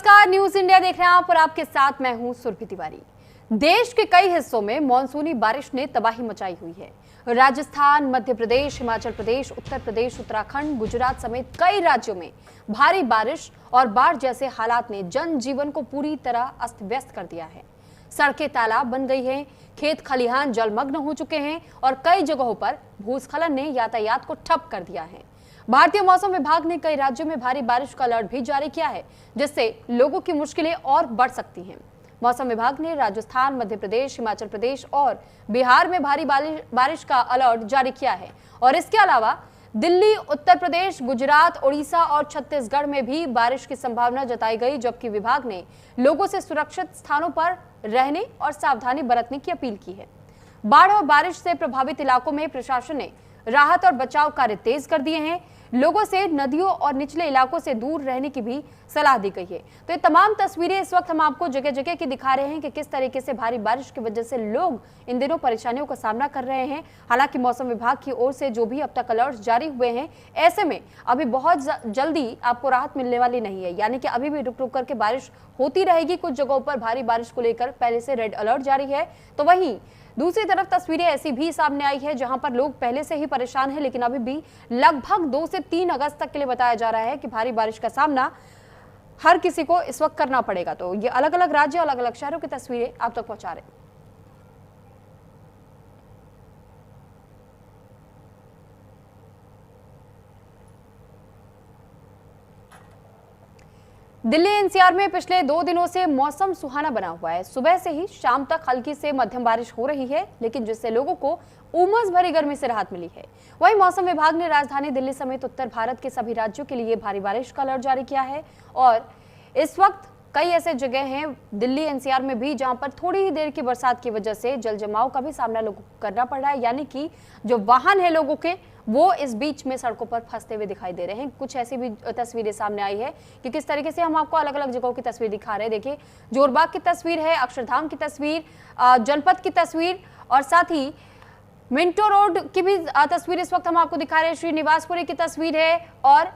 नमस्कार, news India देख रहे हैं आप और आपके साथ मैं हूं सुरभि तिवारी। देश के कई हिस्सों में मानसूनी बारिश ने तबाही मचाई हुई है। राजस्थान, मध्य प्रदेश, हिमाचल प्रदेश, उत्तर प्रदेश, उत्तराखंड, गुजरात समेत कई राज्यों में भारी बारिश और बाढ़ जैसे हालात ने जनजीवन को पूरी तरह अस्त व्यस्त कर दिया है। सड़कें तालाब बन गई हैं, खेत खलिहान जलमग्न हो चुके हैं और कई जगहों पर भूस्खलन ने यातायात को ठप कर दिया है। भारतीय मौसम विभाग ने कई राज्यों में भारी बारिश का अलर्ट भी जारी किया है, जिससे लोगों की मुश्किलें और बढ़ सकती हैं। मौसम विभाग ने राजस्थान, मध्य प्रदेश, हिमाचल प्रदेश और बिहार में भारी बारिश का अलर्ट जारी किया है और इसके अलावा दिल्ली, उत्तर प्रदेश, गुजरात, ओडिशा और छत्तीसगढ़ में भी बारिश की संभावना जताई गई, जबकि विभाग ने लोगों से सुरक्षित स्थानों पर रहने और सावधानी बरतने की अपील की है। बाढ़ और बारिश से प्रभावित इलाकों में प्रशासन ने राहत और बचाव कार्य तेज कर दिए हैं। लोगों से नदियों और निचले इलाकों से दूर रहने की भी सलाह दी गई है। तो ये तमाम तस्वीरें इस वक्त हम आपको जगह जगह की दिखा रहे हैं कि किस तरीके से भारी बारिश की वजह से लोग इन दिनों परेशानियों का सामना कर रहे हैं। हालांकि मौसम विभाग की ओर से जो भी अब तक अलर्ट जारी हुए हैं, ऐसे में अभी बहुत जल्दी आपको राहत मिलने वाली नहीं है, यानी कि अभी भी रुक रुक करके बारिश होती रहेगी। कुछ जगहों पर भारी बारिश को लेकर पहले से रेड अलर्ट जारी है, तो वहीं दूसरी तरफ तस्वीरें ऐसी भी सामने आई है जहां पर लोग पहले से ही परेशान हैं, लेकिन अभी भी लगभग 2 से 3 अगस्त तक के लिए बताया जा रहा है कि भारी बारिश का सामना हर किसी को इस वक्त करना पड़ेगा। तो ये अलग अलग राज्य, अलग अलग शहरों की तस्वीरें आप तक पहुंचा रहे हैं। दिल्ली एनसीआर में पिछले 2 दिनों से मौसम सुहाना बना हुआ है। सुबह से ही शाम तक हल्की से मध्यम बारिश हो रही है, लेकिन जिससे लोगों को उमस भरी गर्मी से राहत मिली है। वहीं मौसम विभाग ने राजधानी दिल्ली समेत उत्तर भारत के सभी राज्यों के लिए भारी बारिश का अलर्ट जारी किया है और इस वक्त कई ऐसे जगह हैं दिल्ली एनसीआर में भी जहां पर थोड़ी ही देर की बरसात की वजह से जल जमाव का भी सामना लोगों को करना पड़ रहा है, यानी कि जो वाहन है लोगों के वो इस बीच में सड़कों पर फंसते हुए दिखाई दे रहे हैं। कुछ ऐसी भी तस्वीरें सामने आई है कि किस तरीके से हम आपको अलग अलग जगहों की तस्वीर दिखा रहे हैं। देखिए, जोरबाग की तस्वीर है, अक्षरधाम की तस्वीर, जनपद की तस्वीर और साथ ही मिंटो रोड की भी तस्वीर इस वक्त हम आपको दिखा रहे हैं। श्रीनिवासपुरी की तस्वीर है और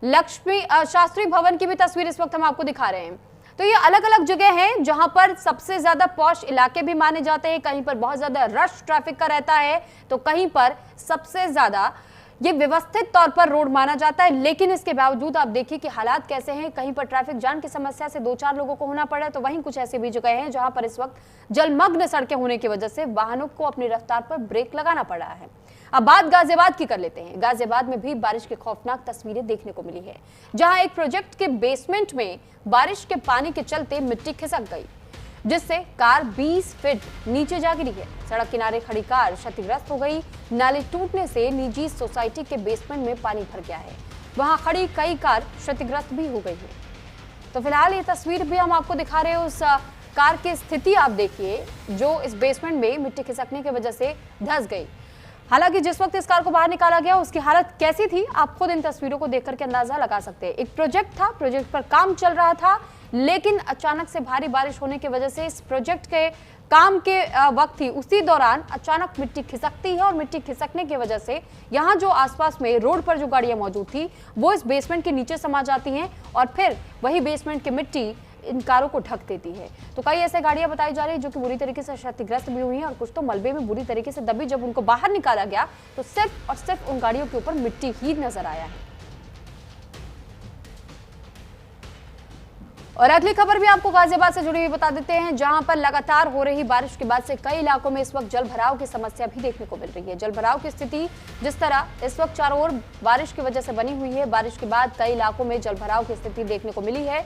लक्ष्मी शास्त्री भवन की भी तस्वीर इस वक्त हम आपको दिखा रहे हैं। तो ये अलग अलग जगह हैं जहां पर सबसे ज्यादा पॉश इलाके भी माने जाते हैं। कहीं पर बहुत ज्यादा रश ट्रैफिक का रहता है, तो कहीं पर सबसे ज्यादा ये व्यवस्थित तौर पर रोड माना जाता है। लेकिन इसके बावजूद आप देखिए कि हालात कैसे हैं। कहीं पर ट्रैफिक जाम की समस्या से 2-4 लोगों को होना पड़ा, तो वहीं कुछ ऐसी भी जगह हैं जहां पर इस वक्त जलमग्न सड़कें होने की वजह से वाहनों को अपनी रफ्तार पर ब्रेक लगाना पड़ रहा है। अब बात गाजियाबाद की कर लेते हैं। गाजियाबाद में भी बारिश की खौफनाक तस्वीरें देखने को मिली है, जहां एक प्रोजेक्ट के बेसमेंट में बारिश के पानी के चलते मिट्टी खिसक गई, जिससे कार 20 फीट नीचे जा गिरी है। सड़क किनारे खड़ी कार क्षतिग्रस्त हो गई। नाले टूटने से निजी सोसाइटी के बेसमेंट में पानी भर गया है। वहां खड़ी कई कार क्षतिग्रस्त भी हो गई है। तो फिलहाल ये तस्वीर भी हम आपको दिखा रहे हैं। उस कार की स्थिति आप देखिए जो इस बेसमेंट में मिट्टी खिसकने की वजह से धंस गई। हालांकि जिस वक्त इस कार को बाहर निकाला गया उसकी हालत कैसी थी, आप खुद इन तस्वीरों को देख करके अंदाजा लगा सकते हैं। एक प्रोजेक्ट था, प्रोजेक्ट पर काम चल रहा था, लेकिन अचानक से भारी बारिश होने की वजह से इस प्रोजेक्ट के काम के वक्त ही उसी दौरान अचानक मिट्टी खिसकती है और मिट्टी खिसकने की वजह से यहाँ जो आसपास में रोड पर जो गाड़ियां मौजूद थी वो इस बेसमेंट के नीचे समा जाती हैं और फिर वही बेसमेंट की मिट्टी इन कारों को ढक देती है। तो कई ऐसे गाड़ियां बताई जा रही है जो कि बुरी तरीके से क्षतिग्रस्त भी हुई हैं और कुछ तो मलबे में बुरी तरीके से दबी। जब उनको बाहर निकाला गया तो सिर्फ और सिर्फ उन गाड़ियों के ऊपर मिट्टी ही नजर आया है। और अगली खबर भी आपको गाजियाबाद से जुड़ी हुई बता देते हैं, जहां पर लगातार हो रही बारिश के बाद से कई इलाकों में इस वक्त जल भराव की समस्या भी देखने को मिल रही है। जल भराव की स्थिति जिस तरह इस वक्त चारों ओर बारिश की वजह से बनी हुई है, बारिश के बाद कई इलाकों में जल भराव की स्थिति देखने को मिली है।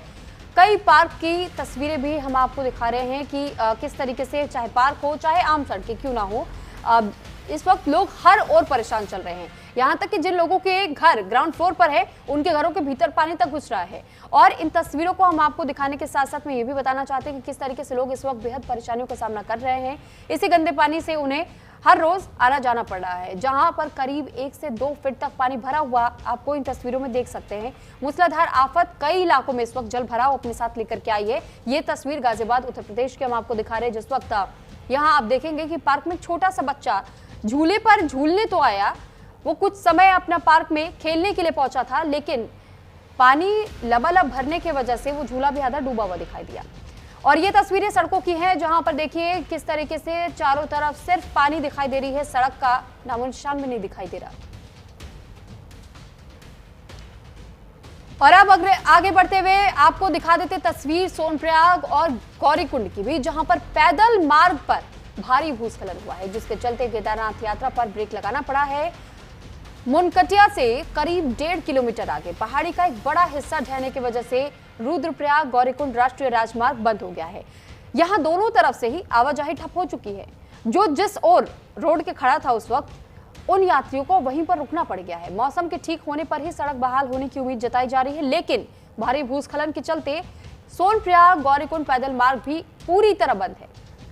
कई पार्क की तस्वीरें भी हम आपको दिखा रहे हैं कि किस तरीके से चाहे पार्क हो चाहे आम सड़कें क्यों ना हो, इस वक्त लोग हर ओर परेशान चल रहे हैं। यहाँ तक कि जिन लोगों के घर ग्राउंड फ्लोर पर है उनके घरों के भीतर पानी तक घुस रहा है। और इन तस्वीरों को हम आपको दिखाने के साथ साथ में ये भी बताना चाहते हैं कि किस तरीके से लोग इस वक्त बेहद परेशानियों का सामना कर रहे हैं। इसी गंदे पानी से उन्हें हर रोज आना जाना पड़ रहा है, जहां पर करीब 1 से 2 फीट तक पानी भरा हुआ आपको इन तस्वीरों में देख सकते हैं। मूसलाधार आफत कई इलाकों में इस वक्त जल भराव अपने साथ लेकर के आई है। ये तस्वीर गाजियाबाद उत्तर प्रदेश की हम आपको दिखा रहे हैं, जिस वक्त यहाँ आप देखेंगे कि पार्क में छोटा सा बच्चा झूले पर झूलने तो आया, वो कुछ समय अपना पार्क में खेलने के लिए पहुंचा था, लेकिन पानी लबालब भरने की वजह से वो झूला भी आधा डूबा हुआ दिखाई दिया। और ये तस्वीरें सड़कों की हैं, जहां पर देखिए किस तरीके से चारों तरफ सिर्फ पानी दिखाई दे रही है, सड़क का नामो निशान भी नहीं दिखाई दे रहा। और अब अगर आगे बढ़ते हुए आपको दिखा देते तस्वीर सोनप्रयाग और गौरीकुंड की भी, जहां पर पैदल मार्ग पर भारी भूस्खलन हुआ है, जिसके चलते केदारनाथ यात्रा पर ब्रेक लगाना पड़ा है। मुनकटिया से करीब 1.5 किलोमीटर आगे पहाड़ी का एक बड़ा हिस्सा ढहने की वजह से रुद्रप्रयाग गौरीकुंड राष्ट्रीय राजमार्ग बंद हो गया है। यहां दोनों तरफ से ही आवाजाही ठप हो चुकी है। जो जिस ओर रोड के खड़ा था उस वक्त उन यात्रियों को वहीं पर रुकना पड़ गया है। मौसम के ठीक होने पर ही सड़क बहाल होने की उम्मीद जताई जा रही है, लेकिन भारी भूस्खलन के चलते सोनप्रयाग गौरीकुंड पैदल मार्ग भी पूरी तरह बंद है।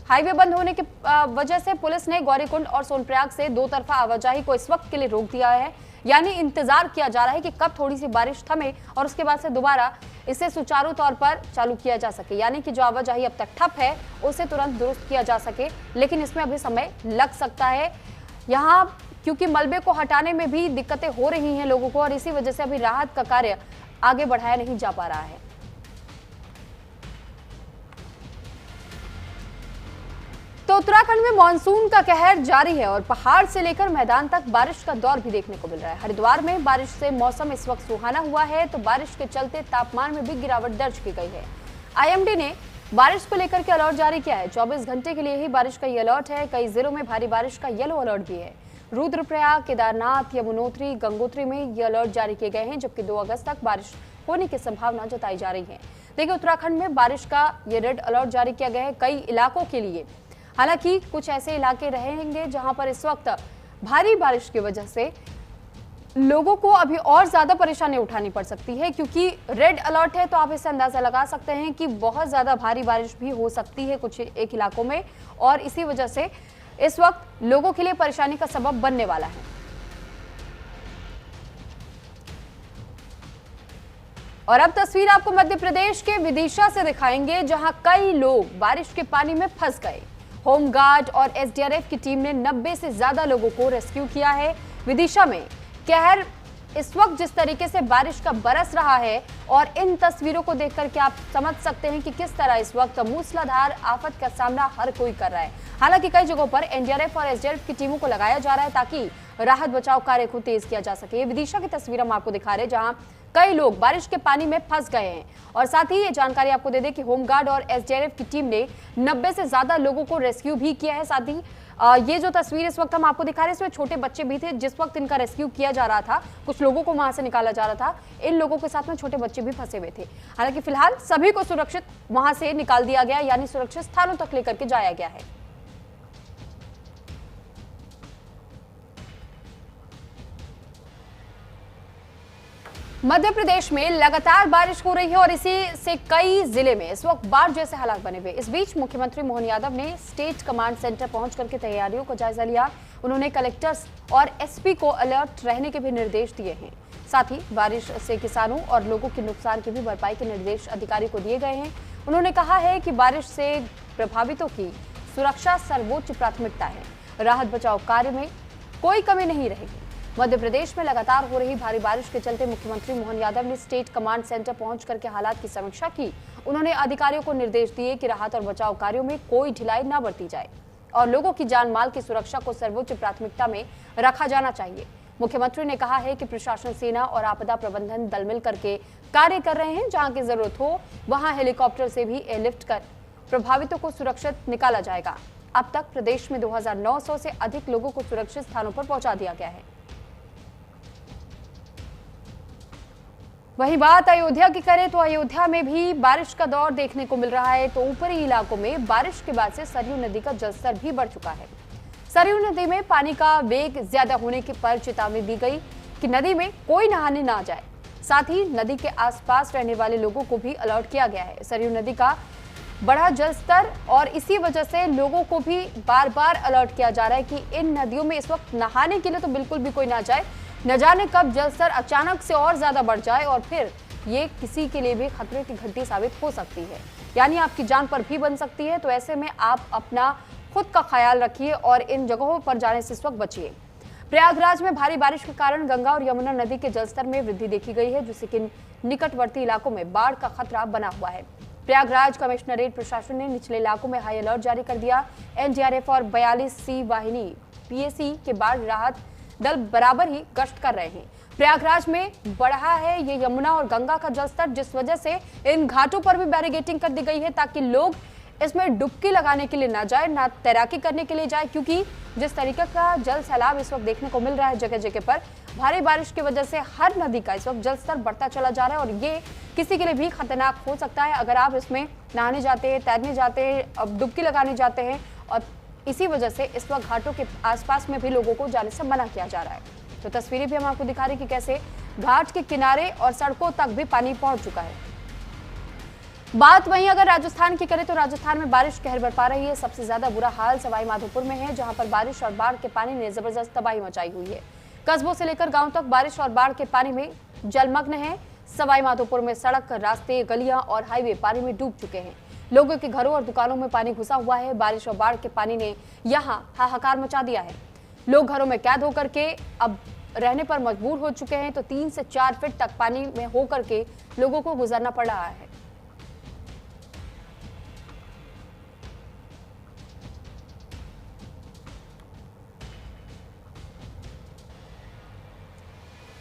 हाईवे बंद होने की वजह से पुलिस ने गौरीकुंड और सोनप्रयाग से दो तरफा आवाजाही को इस वक्त के लिए रोक दिया है। यानी इंतजार किया जा रहा है कि कब थोड़ी सी बारिश थमे और उसके बाद से दोबारा इसे सुचारू तौर पर चालू किया जा सके, यानी कि जो आवाजाही अब तक ठप है उसे तुरंत दुरुस्त किया जा सके। लेकिन इसमें अभी समय लग सकता है यहाँ, क्योंकि मलबे को हटाने में भी दिक्कतें हो रही हैं लोगों को, और इसी वजह से अभी राहत का कार्य आगे बढ़ाया नहीं जा पा रहा है। तो उत्तराखंड में मानसून का कहर जारी है और पहाड़ से लेकर मैदान तक बारिश का दौर भी देखने को मिल रहा है। हरिद्वार में बारिश से मौसम इस वक्त सुहाना हुआ है, तो बारिश के चलते तापमान में भी गिरावट दर्ज की गई है। आईएमडी ने बारिश को लेकर के अलर्ट जारी किया है। 24 घंटे के लिए ही बारिश का ये अलर्ट है। कई जिलों में भारी बारिश का येलो अलर्ट भी है। रुद्रप्रयाग, केदारनाथ, यमुनोत्री, गंगोत्री में ये अलर्ट जारी किए गए हैं, जबकि 2 अगस्त तक बारिश होने की संभावना जताई जा रही है। देखिए, उत्तराखंड में बारिश का ये रेड अलर्ट जारी किया गया है कई इलाकों के लिए। हालांकि कुछ ऐसे इलाके रहेंगे जहां पर इस वक्त भारी बारिश की वजह से लोगों को अभी और ज्यादा परेशानी उठानी पड़ सकती है, क्योंकि रेड अलर्ट है। तो आप इससे अंदाजा लगा सकते हैं कि बहुत ज्यादा भारी बारिश भी हो सकती है कुछ एक इलाकों में, और इसी वजह से इस वक्त लोगों के लिए परेशानी का सबब बनने वाला है। और अब तस्वीर आपको मध्य प्रदेश के विदिशा से दिखाएंगे, जहां कई लोग बारिश के पानी में फंस गए। होमगार्ड और एसडीआरएफ की टीम ने 90 से ज्यादा लोगों को रेस्क्यू किया है। विदिशा में कहर इस वक्त जिस तरीके से बारिश का बरस रहा है, और इन तस्वीरों को देखकर के आप समझ सकते हैं कि किस तरह इस वक्त मूसलाधार आफत का सामना हर कोई कर रहा है। हालांकि कई जगहों पर एनडीआरएफ और एसडीआरएफ की टीमों को लगाया जा रहा है ताकि राहत बचाव कार्य को तेज किया जा सके। विदिशा की तस्वीर हम आपको दिखा रहे हैं, जहां कई लोग बारिश के पानी में फंस गए हैं। और साथ ही ये जानकारी आपको दे दें कि होमगार्ड और एसडीआरएफ की टीम ने 90 से ज्यादा लोगों को रेस्क्यू भी किया है। साथ ही ये जो तस्वीर इस वक्त हम आपको दिखा रहे हैं, इसमें छोटे बच्चे भी थे जिस वक्त इनका रेस्क्यू किया जा रहा था। कुछ लोगों को वहां से निकाला जा रहा था, इन लोगों के साथ में छोटे बच्चे भी फंसे हुए थे। हालांकि फिलहाल सभी को सुरक्षित वहां से निकाल दिया गया, यानी सुरक्षित स्थानों तक लेकर के जाया गया है। मध्य प्रदेश में लगातार बारिश हो रही है और इसी से कई जिले में इस वक्त बाढ़ जैसे हालात बने हुए। इस बीच मुख्यमंत्री मोहन यादव ने स्टेट कमांड सेंटर पहुंच करके तैयारियों का जायजा लिया। उन्होंने कलेक्टर्स और एसपी को अलर्ट रहने के भी निर्देश दिए हैं। साथ ही बारिश से किसानों और लोगों के नुकसान की भी भरपाई के निर्देश अधिकारी को दिए गए हैं। उन्होंने कहा है कि बारिश से प्रभावितों की सुरक्षा सर्वोच्च प्राथमिकता है। राहत बचाव कार्य में कोई कमी नहीं रहेगी। मध्य प्रदेश में लगातार हो रही भारी बारिश के चलते मुख्यमंत्री मोहन यादव ने स्टेट कमांड सेंटर पहुंच करके हालात की समीक्षा की। उन्होंने अधिकारियों को निर्देश दिए कि राहत और बचाव कार्यों में कोई ढिलाई न बरती जाए और लोगों की जान माल की सुरक्षा को सर्वोच्च प्राथमिकता में रखा जाना चाहिए। मुख्यमंत्री ने कहा है कि प्रशासन, सेना और आपदा प्रबंधन दल मिल करके कार्य कर रहे हैं। जहां की जरूरत हो वहां हेलीकॉप्टर से भी एयरलिफ्ट कर प्रभावितों को सुरक्षित निकाला जाएगा। अब तक प्रदेश में 2900 से अधिक लोगों को सुरक्षित स्थानों पर पहुंचा दिया गया है। वही बात अयोध्या की करें तो अयोध्या में भी बारिश का दौर देखने को मिल रहा है। तो ऊपरी इलाकों में बारिश के बाद से सरयू नदी का जलस्तर भी बढ़ चुका है। सरयू नदी में पानी का वेग ज्यादा होने की पर चेतावनी दी गई कि नदी में कोई नहाने ना जाए। साथ ही नदी के आसपास रहने वाले लोगों को भी अलर्ट किया गया है। सरयू नदी का बढ़ा जलस्तर और इसी वजह से लोगों को भी बार बार अलर्ट किया जा रहा है कि इन नदियों में इस वक्त नहाने के लिए तो बिल्कुल भी कोई ना जाए। न जाने कब जलस्तर अचानक से और ज्यादा बढ़ जाए और फिर ये किसी के लिए भी खतरे की घंटी साबित हो सकती है, यानी आपकी जान पर भी बन सकती है। तो ऐसे में आप अपना खुद का ख्याल रखिए और इन जगहों पर जाने से इस वक्त बचिए। प्रयागराज में भारी बारिश के कारण गंगा और यमुना नदी के जलस्तर में वृद्धि देखी गई है, जिससे कि निकटवर्ती इलाकों में बाढ़ का खतरा बना हुआ है। प्रयागराज कमिश्नरेट प्रशासन ने निचले इलाकों में हाई अलर्ट जारी कर दिया। एनडीआरएफ और 42 वाहिनी पीएसी के बाढ़ राहत दल बराबर ही गश्त कर रहे हैं। प्रयागराज में बढ़ा है ये यमुना और गंगा का जलस्तर, जिस वजह से इन घाटों पर भी बैरिगेटिंग कर दी गई है ताकि लोग इसमें डुबकी लगाने के लिए ना जाए, ना तैराकी करने के लिए जाए, क्योंकि जिस तरीके का जल सैलाब इस वक्त देखने को मिल रहा है जगह जगह पर, भारी बारिश की वजह से हर नदी का इस वक्त जलस्तर बढ़ता चला जा रहा है और ये किसी के लिए भी खतरनाक हो सकता है अगर आप इसमें नहाने जाते हैं, तैरने जाते हैं, डुबकी लगाने जाते हैं। और इसी वजह से इस वक्त घाटों के आसपास में भी लोगों को जाने से मना किया जा रहा है। तो तस्वीरें भी हम आपको दिखा रहे हैं कि कैसे घाट के किनारे और सड़कों तक भी पानी पहुंच चुका है। बात वहीं अगर राजस्थान की करें तो राजस्थान में बारिश कहर बरपा रही है। सबसे ज्यादा बुरा हाल सवाई माधोपुर में है, जहां पर बारिश और बाढ़ के पानी ने जबरदस्त तबाही मचाई हुई है। कस्बों से लेकर गांव तक बारिश और बाढ़ के पानी में जलमग्न है। सवाई माधोपुर में सड़क, रास्ते, गलियां और हाईवे पानी में डूब चुके हैं। लोगों के घरों और दुकानों में पानी घुसा हुआ है। बारिश और बाढ़ के पानी ने यहां हाहाकार मचा दिया है। लोग घरों में कैद होकर के अब रहने पर मजबूर हो चुके हैं। तो 3 से 4 फीट तक पानी में होकर के लोगों को गुजरना पड़ रहा है।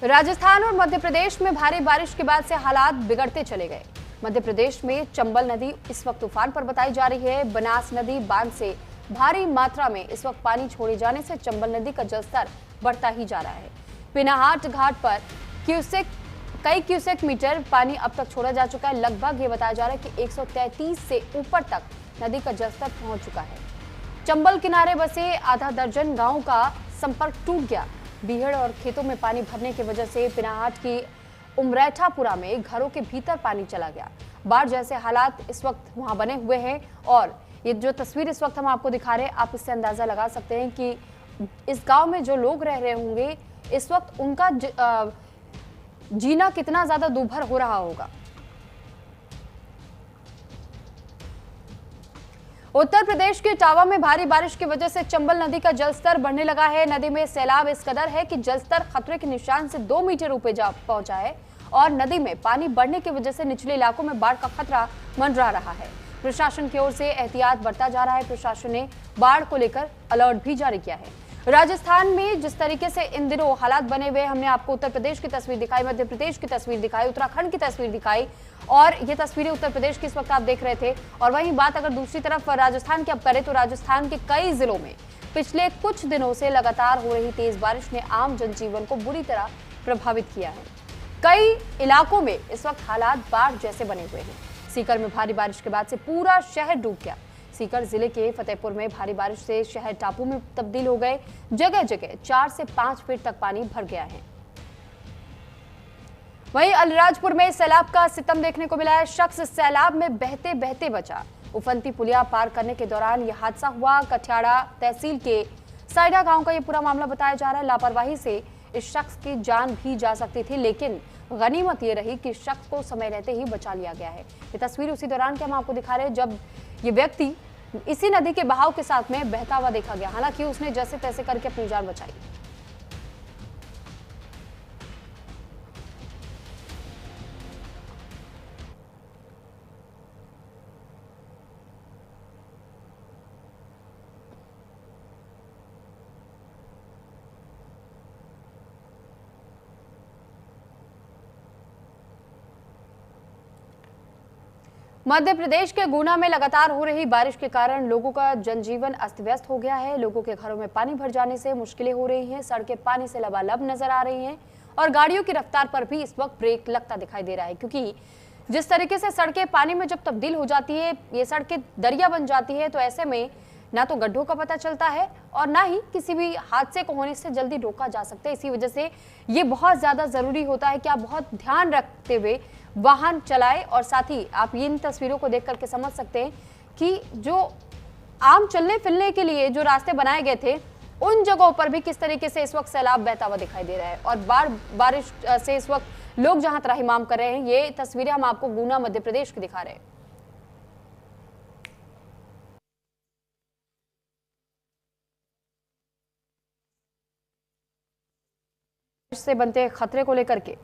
राजस्थान और मध्य प्रदेश में भारी बारिश के बाद से हालात बिगड़ते चले गए। मध्य प्रदेश में चंबल नदी इस वक्त तूफान पर बताई जा रही है। बनास नदी बांध से भारी मात्रा में इस वक्त पानी छोड़े जाने से चंबल नदी का जलस्तर बढ़ता ही जा रहा है। पिनाहाट घाट पर कई क्यूसेक मीटर पानी अब तक छोड़ा जा चुका है। लगभग ये बताया जा रहा है कि 133 से ऊपर तक नदी का जलस्तर पहुंच चुका है। चंबल किनारे बसे आधा दर्जन गांवों का संपर्क टूट गया। बीहड़ और खेतों में पानी भरने की वजह से पिनाहाट की उमरैठापुरा में घरों के भीतर पानी चला गया। बाढ़ जैसे हालात इस वक्त वहां बने हुए हैं और ये जो तस्वीर इस वक्त हम आपको दिखा रहे हैं, आप इससे अंदाजा लगा सकते हैं कि इस गांव में जो लोग रह रहे होंगे इस वक्त उनका जीना कितना ज्यादा दूभर हो रहा होगा। उत्तर प्रदेश के इटावा में भारी बारिश की वजह से चंबल नदी का जलस्तर बढ़ने लगा है। नदी में सैलाब इस कदर है कि जलस्तर खतरे के निशान से 2 मीटर ऊपर जा पहुंचा है और नदी में पानी बढ़ने की वजह से निचले इलाकों में बाढ़ का खतरा मंडरा रहा है। प्रशासन की ओर से एहतियात बरता जा रहा है। प्रशासन ने बाढ़ को लेकर अलर्ट भी जारी किया है। राजस्थान में जिस तरीके से इन दिनों हालात बने हुए, हमने आपको उत्तर प्रदेश की तस्वीर दिखाई, मध्य प्रदेश की तस्वीर दिखाई, उत्तराखंड की तस्वीर दिखाई और ये तस्वीरें उत्तर प्रदेश की इस वक्त आप देख रहे थे। और वहीं बात अगर दूसरी तरफ राजस्थान की अब करें तो राजस्थान के कई जिलों में पिछले कुछ दिनों से लगातार हो रही तेज बारिश ने आम जनजीवन को बुरी तरह प्रभावित किया है। कई इलाकों में इस वक्त हालात बाढ़ जैसे बने हुए हैं। सीकर में भारी बारिश के बाद से पूरा शहर डूब गया। सीकर जिले के फतेहपुर में भारी बारिश से शहर टापू में तब्दील हो गए। जगह जगह 4 से 5 फीट तक पानी भर गया है। वहीं अलीराजपुर में सैलाब का सितम देखने को मिला है। शख्स सैलाब में बहते बहते बचा। उफनती पुलिया पार करने के दौरान यह हादसा हुआ। कठियाड़ा तहसील के साइडा गांव का यह पूरा मामला बताया जा रहा है। लापरवाही से इस शख्स की जान भी जा सकती थी, लेकिन गनीमत ये रही कि शख्स को समय रहते ही बचा लिया गया है। ये तस्वीर उसी दौरान की हम आपको दिखा रहे हैं जब ये व्यक्ति इसी नदी के बहाव के साथ में बहता हुआ देखा गया। हालांकि उसने जैसे तैसे करके अपनी जान बचाई। मध्य प्रदेश के गुना में लगातार हो रही बारिश के कारण लोगों का जनजीवन अस्त व्यस्त हो गया है। लोगों के घरों में पानी भर जाने से मुश्किलें हो रही हैं। सड़कें पानी से लबालब नजर आ रही हैं और गाड़ियों की रफ्तार पर भी इस वक्त ब्रेक लगता दिखाई दे रहा है, क्योंकि जिस तरीके से सड़कें पानी में जब तब्दील हो जाती है, ये सड़कें दरिया बन जाती है, तो ऐसे में ना तो गड्ढों का पता चलता है और ना ही किसी भी हादसे को होने से जल्दी रोका जा सकता है। इसी वजह से ये बहुत ज्यादा जरूरी होता है कि आप बहुत ध्यान रखते हुए वाहन चलाएं और साथ ही आप इन तस्वीरों को देख करके समझ सकते हैं कि जो आम चलने फिरने के लिए जो रास्ते बनाए गए थे उन जगहों पर भी किस तरीके से इस वक्त सैलाब बहता हुआ दिखाई दे रहा है और बारिश से इस वक्त लोग जहां त्राहिमाम कर रहे हैं। ये तस्वीरें हम आपको गुना मध्य प्रदेश की दिखा रहे हैं। से बनते खतरे को लेकर के।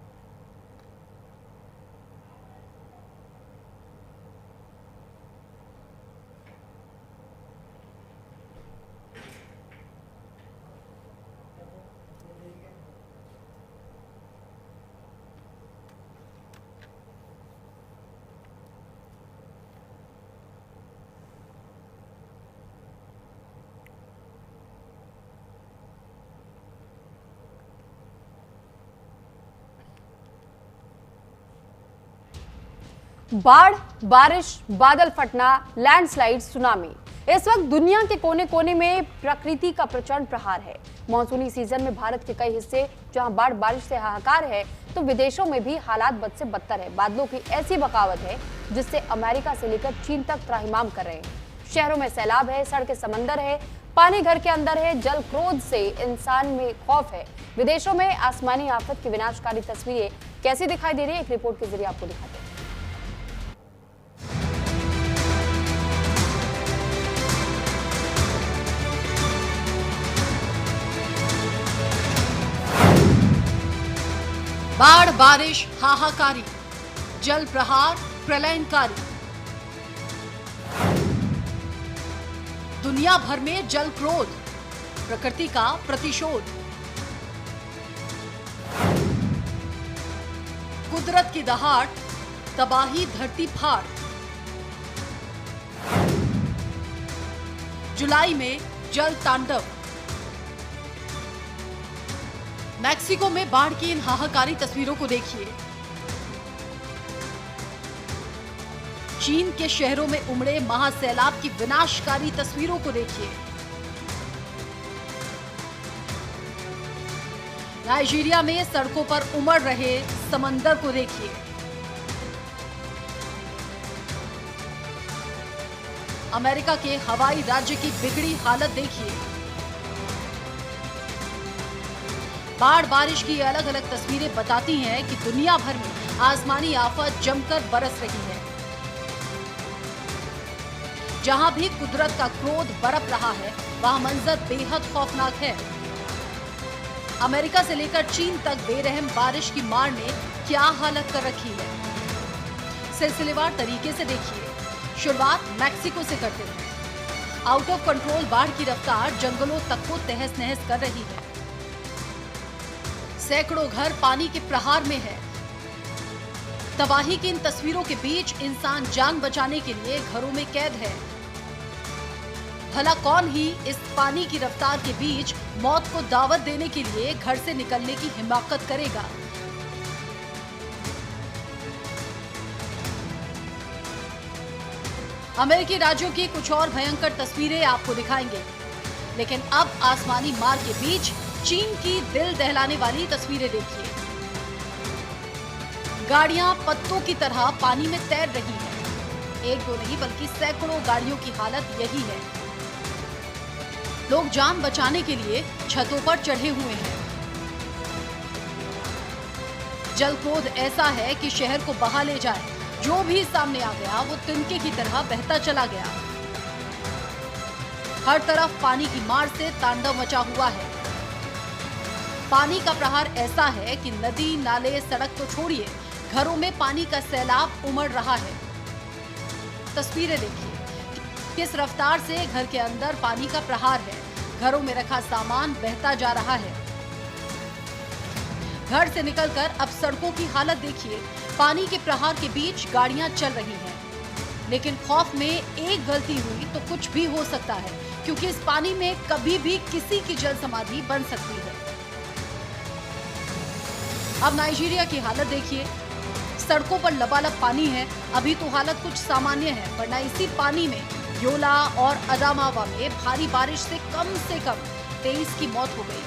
बाढ़, बारिश, बादल फटना, लैंडस्लाइड, सुनामी, इस वक्त दुनिया के कोने कोने में प्रकृति का प्रचंड प्रहार है। मानसूनी सीजन में भारत के कई हिस्से जहां बाढ़ बारिश से हाहाकार है, तो विदेशों में भी हालात बद से बदतर है। बादलों की ऐसी बगावत है जिससे अमेरिका से लेकर चीन तक त्राहिमाम कर रहे हैं। शहरों में सैलाब है, सड़कें समंदर है, पानी घर के अंदर है, जल क्रोध से इंसान में खौफ है। विदेशों में आसमानी आफत की विनाशकारी तस्वीरें कैसी दिखाई दे रही है, एक रिपोर्ट के जरिए आपको दिखाते हैं। बाढ़, बारिश, हाहाकारी, जल प्रहार, प्रलयंकारी। दुनिया भर में जल क्रोध, प्रकृति का प्रतिशोध। कुदरत की दहाड़, तबाही, धरती फाड़। जुलाई में जल तांडव। मैक्सिको में बाढ़ की इन हाहाकारी तस्वीरों को देखिए। चीन के शहरों में उमड़े महासैलाब की विनाशकारी तस्वीरों को देखिए। नाइजीरिया में सड़कों पर उमड़ रहे समंदर को देखिए। अमेरिका के हवाई राज्य की बिगड़ी हालत देखिए। बाढ़ बारिश की अलग अलग तस्वीरें बताती हैं कि दुनिया भर में आसमानी आफत जमकर बरस रही है। जहां भी कुदरत का क्रोध बरप रहा है, वहां मंजर बेहद खौफनाक है। अमेरिका से लेकर चीन तक बेरहम बारिश की मार ने क्या हालत कर रखी है, सिलसिलेवार तरीके से देखिए। शुरुआत मैक्सिको से करते हैं। आउट ऑफ कंट्रोल बाढ़ की रफ्तार जंगलों तक को तहस नहस कर रही है। सैकड़ों घर पानी के प्रहार में है। तबाही की इन तस्वीरों के बीच इंसान जान बचाने के लिए घरों में कैद है। भला कौन ही इस पानी की रफ्तार के बीच मौत को दावत देने के लिए घर से निकलने की हिम्मत करेगा। अमेरिकी राज्यों की कुछ और भयंकर तस्वीरें आपको दिखाएंगे, लेकिन अब आसमानी मार के बीच चीन की दिल दहलाने वाली तस्वीरें देखिए। गाड़ियां पत्तों की तरह पानी में तैर रही हैं। एक दो नहीं बल्कि सैकड़ों गाड़ियों की हालत यही है। लोग जान बचाने के लिए छतों पर चढ़े हुए हैं। जल क्रोध ऐसा है कि शहर को बहा ले जाए। जो भी सामने आ गया वो तिनके की तरह बहता चला गया। हर तरफ पानी की मार से तांडव मचा हुआ है। पानी का प्रहार ऐसा है कि नदी, नाले, सड़क तो छोड़िए, घरों में पानी का सैलाब उमड़ रहा है। तस्वीरें देखिए, किस रफ्तार से घर के अंदर पानी का प्रहार है। घरों में रखा सामान बहता जा रहा है। घर से निकलकर अब सड़कों की हालत देखिए। पानी के प्रहार के बीच गाड़ियां चल रही हैं, लेकिन खौफ में एक गलती हुई तो कुछ भी हो सकता है, क्योंकि इस पानी में कभी भी किसी की जल समाधि बन सकती है। अब नाइजीरिया की हालत देखिए। सड़कों पर लबालब पानी है। अभी तो हालत कुछ सामान्य है, वरना इसी पानी में योला और अदामावा में भारी बारिश से कम 23 की मौत हो गई।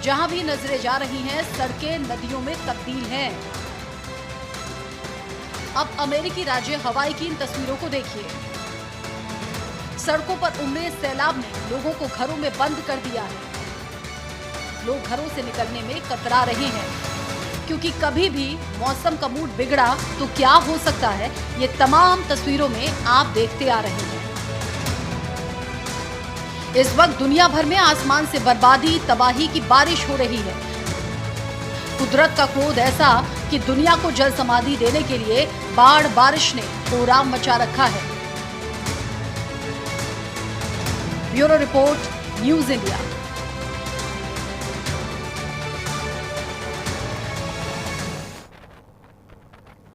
जहां भी नजरें जा रही हैं, सड़कें नदियों में तब्दील हैं। अब अमेरिकी राज्य हवाई की इन तस्वीरों को देखिए। सड़कों पर उमड़े सैलाब ने लोगों को घरों में बंद कर दिया है। लोग घरों से निकलने में कतरा रहे हैं, क्योंकि कभी भी मौसम का मूड बिगड़ा तो क्या हो सकता है, ये तमाम तस्वीरों में आप देखते आ रहे हैं। इस वक्त दुनिया भर में आसमान से बर्बादी, तबाही की बारिश हो रही है। कुदरत का क्रोध ऐसा कि दुनिया को जल समाधि देने के लिए बाढ़ बारिश ने कोहराम मचा रखा है। Bureau report, news India.